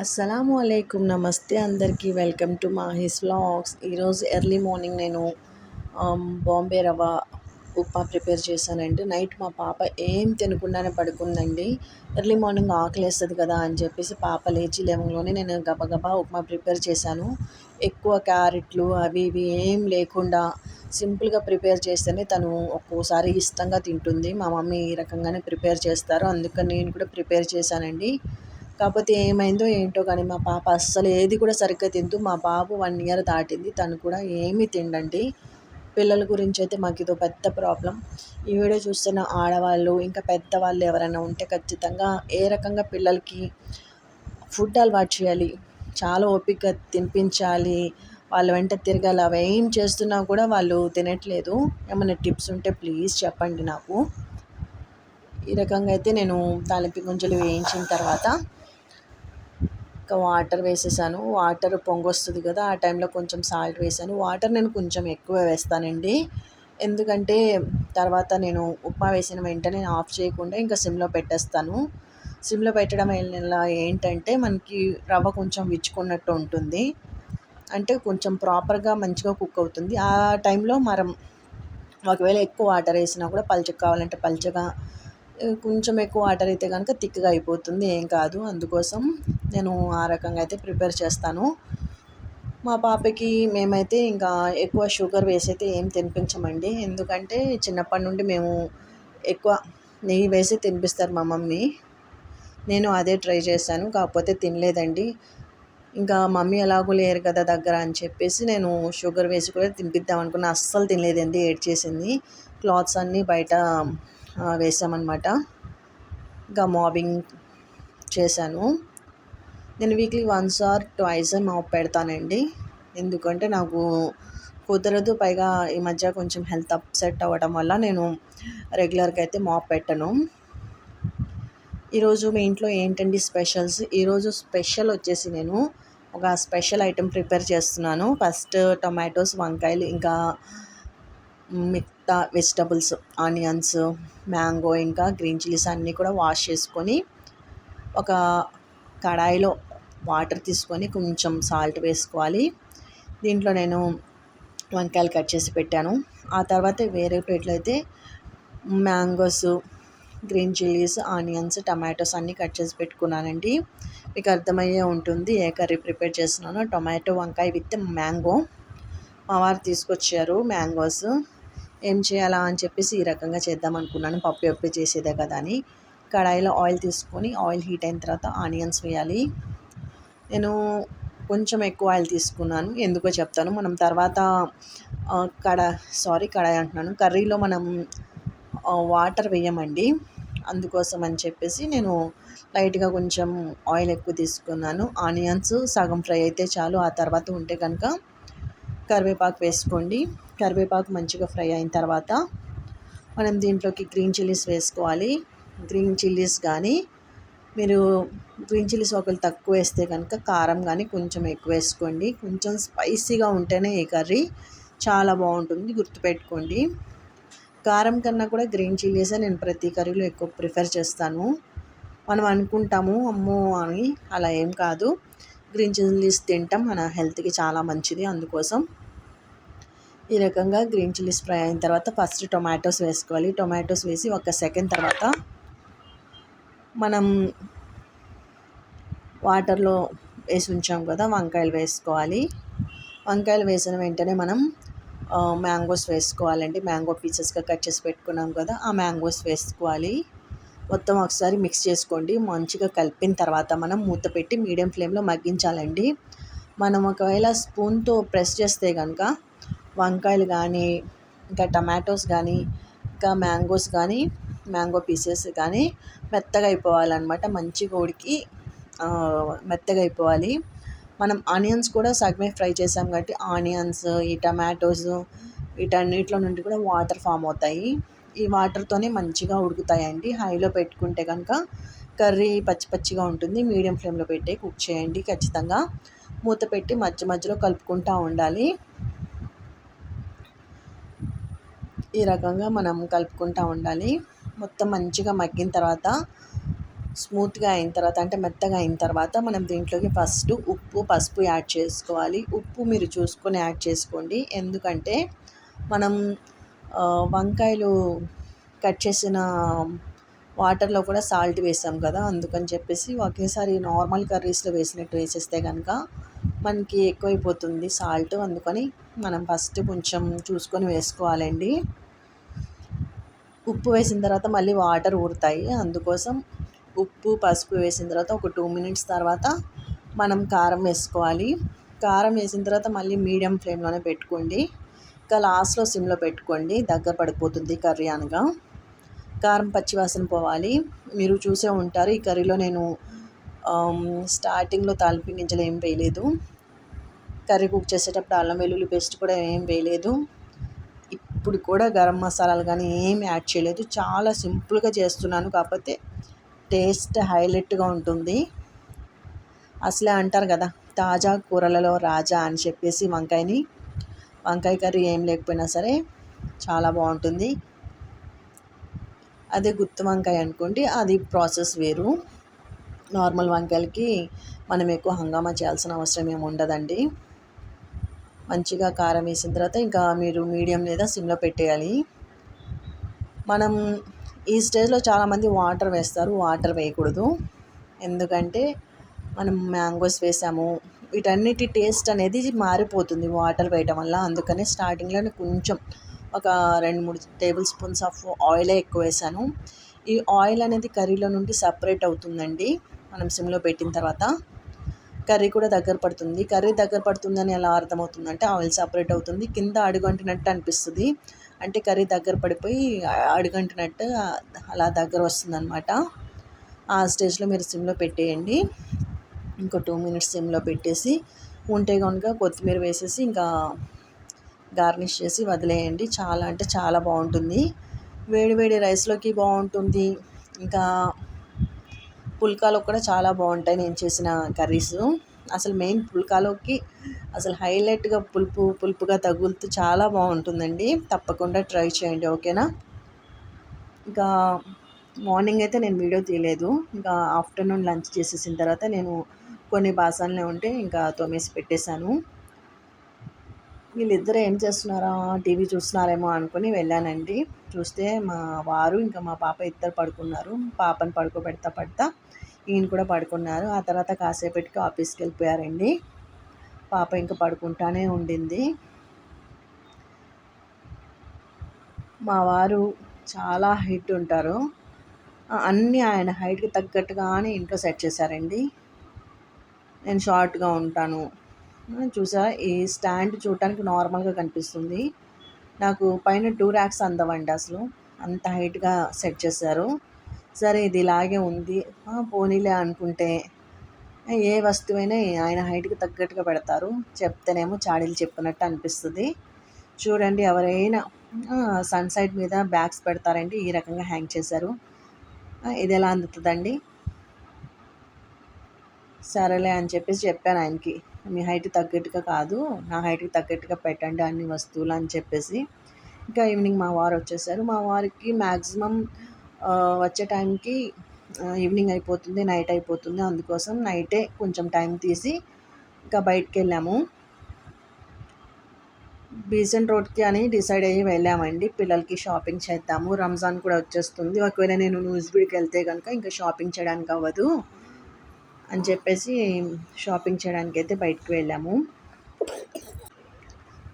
అస్సలాము అలైకుం నమస్తే అందరికీ వెల్కమ్ టు మాహిస్ వ్లాగ్స్. ఈరోజు ఎర్లీ మార్నింగ్ నేను బాంబే రవ్వ ఉప్మా ప్రిపేర్ చేశానండి. నైట్ మా పాప ఏం తినకుండానే పడుకుందండి. ఎర్లీ మార్నింగ్ ఆకలేస్తుంది కదా అని చెప్పేసి పాప లేచి లేవగానే నేను గబగబా ఉప్మా ప్రిపేర్ చేశాను. ఎక్కువ క్యారెట్లు అవి ఇవి ఏం లేకుండా సింపుల్గా ప్రిపేర్ చేస్తేనే తను ఒక్కోసారి ఇష్టంగా తింటుంది. మా మమ్మీ ఈ రకంగానే ప్రిపేర్ చేస్తారు, అందుకని నేను కూడా ప్రిపేర్ చేశానండి. కాకపోతే ఏమైందో ఏంటో కానీ మా పాప అస్సలు ఏది కూడా సరిగ్గా తింటూ, మా బాబు 1 ఇయర్ దాటింది, తను కూడా ఏమీ తినడండి. పిల్లల గురించి అయితే మాకు ఇదో పెద్ద ప్రాబ్లం. ఈ వీడియో చూస్తున్న ఆడవాళ్ళు ఇంకా పెద్దవాళ్ళు ఎవరైనా ఉంటే ఖచ్చితంగా ఏ రకంగా పిల్లలకి ఫుడ్ అలవాటు చేయాలి, చాలా ఓపికగా తినిపించాలి, వాళ్ళ వెంట తిరగాలి, అవి ఏం చేస్తున్నా కూడా వాళ్ళు తినట్లేదు. ఏమైనా టిప్స్ ఉంటే ప్లీజ్ చెప్పండి నాకు. ఈ రకంగా అయితే నేను తాలింపు గింజలు వేయించిన తర్వాత వాటర్ వేసేసాను. వాటర్ పొంగొస్తుంది కదా, ఆ టైంలో కొంచెం సాల్ట్ వేసాను. వాటర్ నేను కొంచెం ఎక్కువ వేస్తానండి, ఎందుకంటే తర్వాత నేను ఉప్మా వేసిన వెంటనే ఆఫ్ చేయకుండా ఇంకా సిమ్లో పెట్టేస్తాను. సిమ్లో పెట్టడం వల్ల ఏంటంటే మనకి రవ్వ కొంచెం విచ్చుకున్నట్టు ఉంటుంది, అంటే కొంచెం ప్రాపర్గా మంచిగా కుక్ అవుతుంది. ఆ టైంలో మనం ఒకవేళ ఎక్కువ వాటర్ వేసినా కూడా పల్చగా కావాలంటే పల్చగా, కొంచెం ఎక్కువ వాటర్ అయితే కనుక థిక్గా అయిపోతుంది, ఏం కాదు. అందుకోసం నేను ఆ రకంగా అయితే ప్రిపేర్ చేస్తాను. మా పాపకి మేమైతే ఇంకా ఎక్కువ షుగర్ వేసి అయితే ఏం తినిపించమండి, ఎందుకంటే చిన్నప్పటి నుండి మేము ఎక్కువ నెయ్యి వేసి తినిపిస్తారు మా మమ్మీ. నేను అదే ట్రై చేశాను, కాకపోతే తినలేదండి. ఇంకా మమ్మీ ఎలాగో లేరు కదా దగ్గర అని చెప్పేసి నేను షుగర్ వేసి కూడా తినిపిద్దాం అనుకున్నా. అస్సలు తినలేదండి, ఏడ్చేసింది. క్లాత్స్ అన్నీ బయట వేసామన్నమాట. ఇంకా మాబింగ్ చేశాను. నేను వీక్లీ 1 ఆర్ 2 మాప్ పెడతానండి, ఎందుకంటే నాకు కుదరదు. పైగా ఈ మధ్య కొంచెం హెల్త్ అప్సెట్ అవ్వడం వల్ల నేను రెగ్యులర్గా అయితే మాప్ పెట్టను. ఈరోజు మీ ఇంట్లో ఏంటండి స్పెషల్స్? ఈరోజు స్పెషల్ వచ్చేసి నేను ఒక స్పెషల్ ఐటెం ప్రిపేర్ చేస్తున్నాను. ఫస్ట్ టొమాటోస్, వంకాయలు, ఇంకా మిగతా వెజిటబుల్స్, ఆనియన్స్, మ్యాంగో, ఇంకా గ్రీన్ చిల్లీస్ అన్నీ కూడా వాష్ చేసుకొని ఒక కడాయిలో వాటర్ తీసుకొని కొంచెం సాల్ట్ వేసుకోవాలి. దీంట్లో నేను వంకాయలు కట్ చేసి పెట్టాను. ఆ తర్వాత వేరే ప్లేట్లో అయితే mangoes, green chillies, onions, tomatoes అన్నీ కట్ చేసి పెట్టుకున్నానండి. మీకు అర్థమయ్యే ఉంటుంది ఏ కర్రీ ప్రిపేర్ చేస్తున్నానో. టొమాటో వంకాయ విత్ మ్యాంగో. మా వారు తీసుకొచ్చారు మ్యాంగోస్. ఏం చేయాలా అని చెప్పేసి ఈ రకంగా చేద్దాం అనుకున్నాను, పప్పు ఎప్పుడు చేసేదే కదా అని. కడాయిలో ఆయిల్ తీసుకొని ఆయిల్ హీట్ అయిన తర్వాత ఆనియన్స్ వేయాలి. నేను కొంచెం ఎక్కువ ఆయిల్ తీసుకున్నాను, ఎందుకో చెప్తాను. మనం తర్వాత కడాయి అంటున్నాను, కర్రీలో మనం వాటర్ వేయమండి, అందుకోసం అని చెప్పేసి నేను లైట్గా కొంచెం ఆయిల్ ఎక్కువ తీసుకున్నాను. ఆనియన్స్ సగం ఫ్రై అయితే చాలు, ఆ తర్వాత ఉంటే కనుక కరివేపాకు వేసుకోండి. కరివేపాకు మంచిగా ఫ్రై అయిన తర్వాత మనం దీంట్లోకి గ్రీన్ చిల్లీస్ వేసుకోవాలి. గ్రీన్ చిల్లీస్ కానీ, మీరు గ్రీన్ చిల్లీస్ ఒకవేళ తక్కువ వేస్తే కనుక కారం కానీ కొంచెం ఎక్కువ వేసుకోండి. కొంచెం స్పైసీగా ఉంటేనే ఈ కర్రీ చాలా బాగుంటుంది, గుర్తుపెట్టుకోండి. కారం కన్నా కూడా గ్రీన్ చిల్లీసే నేను ప్రతి కర్రీలో ఎక్కువ ప్రిఫర్ చేస్తాను. మనం అనుకుంటాము అమ్మో అని, అలా ఏం కాదు. గ్రీన్ చిల్లీస్ తింటాం, మన హెల్త్కి చాలా మంచిది. అందుకోసం ఈ రకంగా గ్రీన్ చిల్లీస్ ఫ్రై అయిన తర్వాత ఫస్ట్ టొమాటోస్ వేసుకోవాలి. టొమాటోస్ వేసి 1 సెకండ్ తర్వాత మనం వాటర్లో వేసి ఉంచాం కదా వంకాయలు వేసుకోవాలి. వంకాయలు వేసిన వెంటనే మనం మ్యాంగోస్ వేసుకోవాలండి. మ్యాంగో పీసెస్గా కట్ చేసి పెట్టుకున్నాం కదా, ఆ మ్యాంగోస్ వేసుకోవాలి. మొత్తం ఒకసారి మిక్స్ చేసుకోండి. మంచిగా కలిపిన తర్వాత మనం మూత పెట్టి మీడియం ఫ్లేమ్లో మగ్గించాలండి. మనం ఒకవేళ స్పూన్తో ప్రెస్ చేస్తే కనుక వంకాయలు కానీ, ఇంకా టమాటోస్ కానీ, ఇంకా మ్యాంగోస్ కానీ, మ్యాంగో పీసెస్ కానీ మెత్తగా అయిపోవాలన్నమాట. మంచిగా ఉడికి మెత్తగా అయిపోవాలి. మనం ఆనియన్స్ కూడా సగమే ఫ్రై చేసాం కాబట్టి ఆనియన్స్, ఈ టమాటోస్, వీటన్నిటిలో నుండి కూడా వాటర్ ఫామ్ అవుతాయి. ఈ వాటర్తోనే మంచిగా ఉడుకుతాయండి. హైలో పెట్టుకుంటే కనుక కర్రీ పచ్చి పచ్చిగా ఉంటుంది. మీడియం ఫ్లేమ్లో పెట్టి కుక్ చేయండి ఖచ్చితంగా. మూత పెట్టి మధ్య మధ్యలో కలుపుకుంటూ ఉండాలి. ఈ రకంగా మనం కలుపుకుంటూ ఉండాలి. మొత్తం మంచిగా మగ్గిన తర్వాత స్మూత్‌గా అయిన తర్వాత అంటే మెత్తగా అయిన తర్వాత మనం దీంట్లోకి ఫస్ట్ ఉప్పు, పసుపు యాడ్ చేసుకోవాలి. ఉప్పు మీరు చూసుకొని యాడ్ చేసుకోండి. ఎందుకంటే మనం వంకాయలు కట్ చేసిన వాటర్‌లో కూడా సాల్ట్ వేసాం కదా! అందుకని చెప్పేసి ఒకేసారి నార్మల్ కర్రీస్‌లో వేసినట్టు వేసేస్తే గనక మనకి ఎక్కువైపోతుంది సాల్ట్. అందుకని మనం ఫస్ట్ కొంచెం చూసుకొని వేసుకోవాలండి. ఉప్పు వేసిన తర్వాత మళ్ళీ వాటర్ ఊరుతాయి. అందుకోసం ఉప్పు, పసుపు వేసిన తర్వాత ఒక 2 మినిట్స్ తర్వాత మనం కారం వేసుకోవాలి. కారం వేసిన తర్వాత మళ్ళీ మీడియం ఫ్లేమ్‌లోనే పెట్టుకోండి. ఇంకా లాస్ట్‌లో సిమ్‌లో పెట్టుకోండి. దగ్గర పడిపోతుంది కర్రీ అనగా. కారం పచ్చి వాసన పోవాలి. మీరు చూసే ఉంటారు ఈ కర్రీలో నేను స్టార్టింగ్‌లో తాలింపు గింజలు ఏం వేయలేదు. కర్రీ కుక్ చేసేటప్పుడు అల్లం వెల్లుల్లి పేస్ట్ కూడా ఏం వేయలేదు. ఇప్పుడు కూడా గరం మసాలాలు కానీ ఏమి యాడ్ చేయలేదు. చాలా సింపుల్‌గా చేస్తున్నాను. కాకపోతే టేస్ట్ హైలైట్‌గా ఉంటుంది. అసలే అంటారు కదా, తాజా కూరలలో రాజా అని చెప్పేసి వంకాయ కర్రీ ఏం లేకపోయినా సరే చాలా బాగుంటుంది. అదే గుత్తి వంకాయ అనుకోండి, అది ప్రాసెస్ వేరు. నార్మల్ వంకాయలకి మనం ఎక్కువ హంగామా చేయాల్సిన అవసరం ఏమి ఉండదండి. మంచిగా కారం వేసిన తర్వాత ఇంకా మీరు మీడియం లేదా సిమ్‌లో పెట్టేయాలి. మనం ఈ స్టేజ్‌లో చాలామంది వాటర్ వేస్తారు. వాటర్ వేయకూడదు. ఎందుకంటే మనం మ్యాంగోస్ వేసాము. వీటన్నిటి టేస్ట్ అనేది మారిపోతుంది వాటర్ వేయటం వల్ల. అందుకనే స్టార్టింగ్‌లోనే కొంచెం ఒక 2, 3 టేబుల్ స్పూన్స్ ఆఫ్ ఆయిలే ఎక్కువ వేసాను. ఈ ఆయిల్ అనేది కర్రీలో నుండి సపరేట్ అవుతుందండి మనం సిమ్‌లో పెట్టిన తర్వాత. కర్రీ కూడా దగ్గర పడుతుంది. కర్రీ దగ్గర పడుతుందని ఎలా అర్థమవుతుందంటే ఆయిల్ సపరేట్ అవుతుంది. కింద అడుగంటినట్టు అనిపిస్తుంది. అంటే కర్రీ దగ్గర పడిపోయి అడుగంటినట్టు అలా దగ్గర వస్తుందనమాట. ఆ స్టేజ్‌లో మీరు సిమ్‌లో పెట్టేయండి. ఇంకో 2 మినిట్స్ సిమ్‌లో పెట్టేసి ఉంటే గనుక కొత్తిమీర వేసేసి ఇంకా గార్నిష్ చేసి వదిలేయండి. చాలా అంటే చాలా బాగుంటుంది. వేడి వేడి రైస్‌లోకి బాగుంటుంది. ఇంకా పుల్కాలో కూడా చాలా బాగుంటాయి నేను చేసిన కర్రీస్. అసలు మెయిన్ పుల్కాలోకి అసలు హైలైట్‌గా పులుపుగా తగులుతూ చాలా బాగుంటుందండి. తప్పకుండా ట్రై చేయండి. ఓకేనా? ఇంకా మార్నింగ్ అయితే నేను వీడియో తీయలేదు. ఇంకా ఆఫ్టర్నూన్ లంచ్ చేసేసిన తర్వాత నేను కొన్ని బాసనలే ఉంటే ఇంకా తోమేసి పెట్టేశాను. వీళ్ళిద్దరూ ఏం చేస్తున్నారా, టీవీ చూస్తున్నారేమో అనుకుని వెళ్ళానండి. చూస్తే మా వారు ఇంకా మా పాప ఇద్దరు పడుకున్నారు. పాపని పడుకోబెడతా ఈయన కూడా పడుకున్నారు. ఆ తర్వాత కాసేపటికి ఆఫీస్కి వెళ్ళిపోయారండి. పాప ఇంకా పడుకుంటానే ఉండింది. మా వారు చాలా హైట్ ఉంటారు. అన్నీ ఆయన హైట్‌కి తగ్గట్టుగానే ఇంట్లో సెట్ చేశారండి. నేను షార్ట్‌గా ఉంటాను. చూసారా, ఈ స్టాండ్ చూడటానికి నార్మల్‌గా కనిపిస్తుంది. నాకు పైన 2 ర్యాక్స్ అందవండి అసలు. అంత హైట్‌గా సెట్ చేశారు. సరే ఇది ఇలాగే ఉంది. పోనీలే అనుకుంటే ఏ వస్తువైనా ఆయన హైట్‌కి తగ్గట్టుగా పెడతారు. చెప్తేనేమో చాడీలు చెప్పినట్టు అనిపిస్తది. చూడండి, ఎవరైనా సన్ సైడ్ మీద బ్యాగ్స్ పెడతారండి. ఈ రకంగా హ్యాంగ్ చేశారు. ఇదెలా అందుతదండి? సరేలే అని చెప్పేసి చెప్పాను ఆయనకి. మీ హైట్‌కి తగ్గట్టుగా కాదు, నా హైట్‌కి తగ్గట్టుగా పెట్టండి అన్ని వస్తువులు అని చెప్పేసి. ఇంకా ఈవినింగ్ మా వారు వచ్చేసారు. మా వారికి మ్యాక్సిమం వచ్చే టైంకి ఈవినింగ్ అయిపోతుంది, నైట్ అయిపోతుంది. అందుకోసం నైటే కొంచెం టైం తీసి ఇంకా బయటికెళ్ళాము. బీసెంట్ రోడ్‌కి అని డిసైడ్ అయ్యి వెళ్ళామండి. పిల్లలకి షాపింగ్ చేద్దాము. రంజాన్ కూడా వచ్చేస్తుంది. ఒకవేళ నేను నూజివీడుకి వెళ్తే గనుక ఇంకా షాపింగ్ చేయడానికి అవ్వదు అని చెప్పేసి షాపింగ్ చేయడానికైతే బయటికి వెళ్ళాము.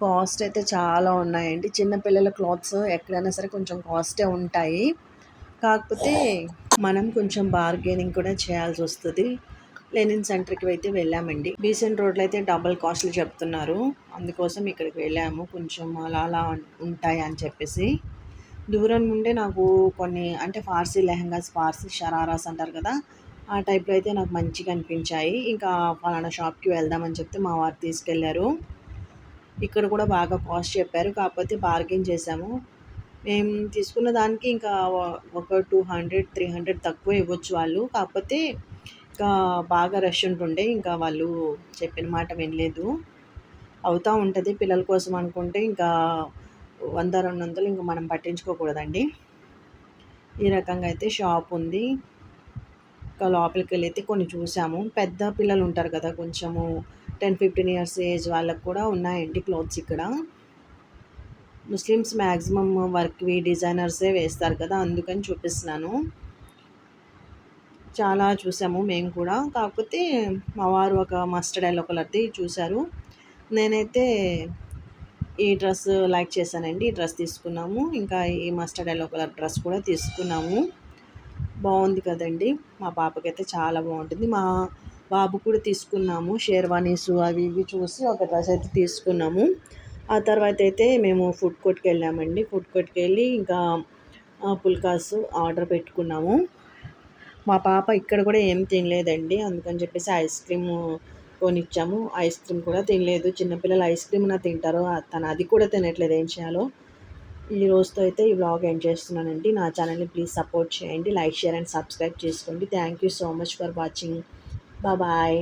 కాస్ట్ అయితే చాలా ఉన్నాయండి. చిన్న పిల్లల క్లాత్స్ ఎక్కడైనా సరే కొంచెం కాస్టే ఉంటాయి. కాకపోతే మనం కొంచెం బార్గెనింగ్ కూడా చేయాల్సొస్తది. లెనిన్ సెంటర్‌కి అయితే వెళ్ళామండి. బీసెంట్ రోడ్‌లో అయితే డబుల్ కాస్ట్‌లు చెప్తున్నారు. అందుకోసం ఇక్కడికి వెళ్ళాము. కొంచెం అలా ఉంటాయి అని చెప్పేసి. దూరం నుండే నాకు కొన్ని అంటే ఫార్సీ లెహెంగాస్, ఫార్సీ షరారాస్ అంటారు కదా, ఆ టైప్‌లో అయితే నాకు మంచిగా అనిపించాయి. ఇంకా పలానా షాప్‌కి వెళ్దామని చెప్తే మా వారు తీసుకెళ్లారు. ఇక్కడ కూడా బాగా కాస్ట్ చెప్పారు. కాకపోతే బార్గెయిన్ చేశాము. మేము తీసుకున్న దానికి ఇంకా ఒక 200, 300 తక్కువ ఇవ్వచ్చు వాళ్ళు. కాకపోతే ఇంకా బాగా రష్ ఉంటుండే. ఇంకా వాళ్ళు చెప్పిన మాట వినలేదు. అవుతా ఉంటది. పిల్లల కోసం అనుకుంటే ఇంకా 100, 200 ఇంక మనం పట్టించుకోకూడదండి. ఈ రకంగా అయితే షాప్ ఉంది. ఇంకా లోపలికెళ్ళి అయితే కొన్ని చూసాము. పెద్ద పిల్లలు ఉంటారు కదా! కొంచెము 10, 15 ఇయర్స్ ఏజ్ వాళ్ళకి కూడా ఉన్నాయండి క్లోత్స్ ఇక్కడ. ముస్లిమ్స్ మాక్సిమం వర్క్‌వి డిజైనర్సే వేస్తారు కదా! అందుకని చూపిస్తున్నాను. చాలా చూసాము మేము కూడా. కాకపోతే మా వారు ఒక మస్టర్డ్ యెల్లో కలర్‌ది చూసారు. నేనైతే ఈ డ్రెస్ లైక్ చేశానండి. ఈ డ్రెస్ తీసుకున్నాము. ఇంకా ఈ మస్టర్డ్ యెల్లో కలర్ డ్రెస్ కూడా తీసుకున్నాము. బావుంది కదండీ! మా పాపకైతే చాలా బావుంటుంది. మా బాబు కూడా తీసుకున్నాము. షేర్వానీసు అవి ఇవి చూసి ఒక డ్రెస్ అయితే తీసుకున్నాము. ఆ తర్వాతైతే మేము ఫుడ్ కోర్ట్‌కెళ్ళామండి. ఫుడ్ కోర్ట్‌కెళ్ళి ఇంకా పుల్కాసు ఆర్డర్ పెట్టుకున్నాము. మా పాప ఇక్కడ కూడా ఏం తినలేదండి. అందుకని చెప్పేసి ఐస్ క్రీము కొనిచ్చాము. ఐస్ క్రీమ్ కూడా తినలేదు. చిన్న పిల్లలు ఐస్ క్రీమ్‌నా తింటారు. తను అది కూడా తినట్లేదు. ఏం చేయాలో? ఈ రోజుతో అయితే ఈ వ్లాగ్ ఎండ్ చేస్తున్నానండి. నా ఛానల్‌ని ప్లీజ్ సపోర్ట్ చేయండి. లైక్, షేర్ అండ్ సబ్స్క్రైబ్ చేసుకోండి. Thank you so much for watching. Bye.